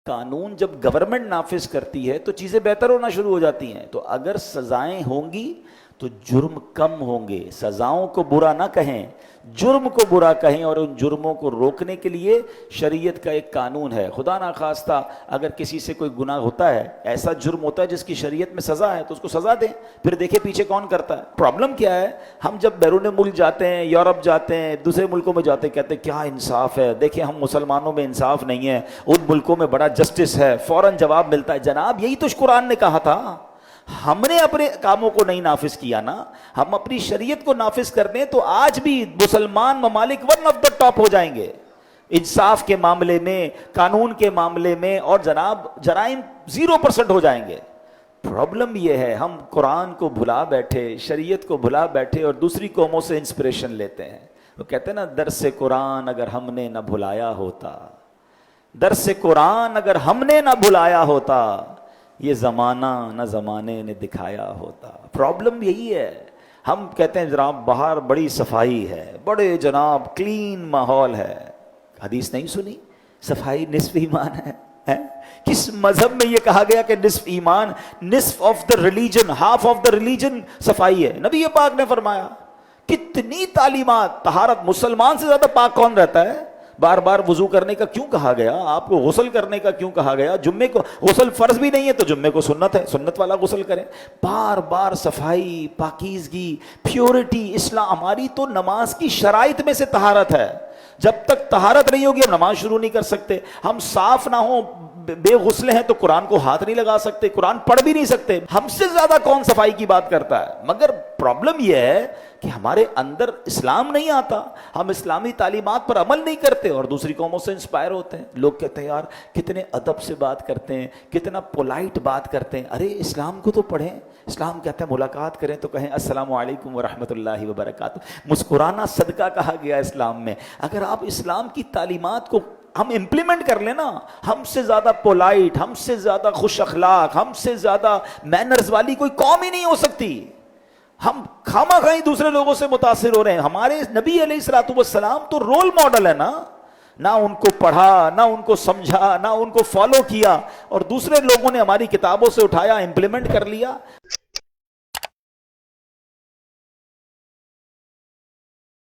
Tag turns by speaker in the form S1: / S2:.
S1: قانون جب گورنمنٹ نافذ کرتی ہے تو چیزیں بہتر ہونا شروع ہو جاتی ہیں. تو اگر سزائیں ہوں گی تو جرم کم ہوں گے. سزاؤں کو برا نہ کہیں, جرم کو برا کہیں, اور ان جرموں کو روکنے کے لیے شریعت کا ایک قانون ہے. خدا نخواستہ اگر کسی سے کوئی گناہ ہوتا ہے, ایسا جرم ہوتا ہے جس کی شریعت میں سزا ہے, تو اس کو سزا دیں, پھر دیکھیں پیچھے کون کرتا ہے. پرابلم کیا ہے, ہم جب بیرون ملک جاتے ہیں, یورپ جاتے ہیں, دوسرے ملکوں میں جاتے ہیں, کہتے ہیں کیا انصاف ہے, دیکھیں ہم مسلمانوں میں انصاف نہیں ہے, ان ملکوں میں بڑا جسٹس ہے. فوراً جواب ملتا ہے, جناب یہی تو قرآن نے کہا تھا, ہم نے اپنے کاموں کو نہیں نافذ کیا نا. ہم اپنی شریعت کو نافذ کر دیں تو آج بھی مسلمان ممالک ون آف دا ٹاپ ہو جائیں گے انصاف کے معاملے میں, قانون کے معاملے میں, اور جناب جرائم 0% ہو جائیں گے. پرابلم یہ ہے ہم قرآن کو بھلا بیٹھے, شریعت کو بھلا بیٹھے, اور دوسری قوموں سے انسپریشن لیتے ہیں. وہ کہتے ہیں نا, درس قرآن اگر ہم نے نہ بھلایا ہوتا, درس قرآن اگر ہم نے نہ بھلایا ہوتا, یہ زمانہ نہ زمانے نے دکھایا ہوتا. پرابلم یہی ہے, ہم کہتے ہیں جناب باہر بڑی صفائی ہے, بڑے جناب کلین ماحول ہے. حدیث نہیں سنی, صفائی نصف ایمان ہے. کس مذہب میں یہ کہا گیا کہ نصف ایمان, نصف of the religion, half of the religion صفائی ہے؟ نبی پاک نے فرمایا. کتنی تعلیمات, طہارت. مسلمان سے زیادہ پاک کون رہتا ہے؟ بار بار وضو کرنے کا کیوں کہا گیا آپ کو؟ غسل کرنے کا کیوں کہا گیا؟ جمعے کو غسل فرض بھی نہیں ہے تو جمعے کو سنت ہے, سنت والا غسل کریں. بار بار صفائی, پاکیزگی, پیورٹی. اسلام ہماری تو نماز کی شرائط میں سے طہارت ہے. جب تک طہارت نہیں ہوگی ہم نماز شروع نہیں کر سکتے. ہم صاف نہ ہوں, بے غسل ہیں, تو قرآن کو ہاتھ نہیں لگا سکتے, قرآن پڑھ بھی نہیں سکتے. ہم سے زیادہ کون صفائی کی بات کرتا ہے؟ مگر پرابلم یہ ہے کہ ہمارے اندر اسلام نہیں آتا, ہم اسلامی تعلیمات پر عمل نہیں کرتے, اور دوسری قوموں سے انسپائر ہوتے ہیں. لوگ کہتے ہیں یار کتنے ادب سے بات کرتے ہیں, کتنا پولائٹ بات کرتے ہیں. ارے اسلام کو تو پڑھیں. اسلام کہتا ہے ملاقات کریں تو کہیں السلام علیکم ورحمۃ اللہ وبرکاتہ. مسکرانا صدقہ کہا گیا اسلام میں. اگر آپ اسلام کی تعلیمات کو ہم امپلیمنٹ کر لیں نا, ہم سے زیادہ پولائٹ, ہم سے زیادہ خوش اخلاق, ہم سے زیادہ مینرز والی کوئی قوم ہی نہیں ہو سکتی. ہم خامہ خواہ دوسرے لوگوں سے متاثر ہو رہے ہیں. ہمارے نبی علیہ الصلوۃ والسلام تو رول ماڈل ہے نا. نہ ان کو پڑھا, نہ ان کو سمجھا, نہ ان کو فالو کیا, اور دوسرے لوگوں نے ہماری کتابوں سے اٹھایا, امپلیمنٹ کر لیا.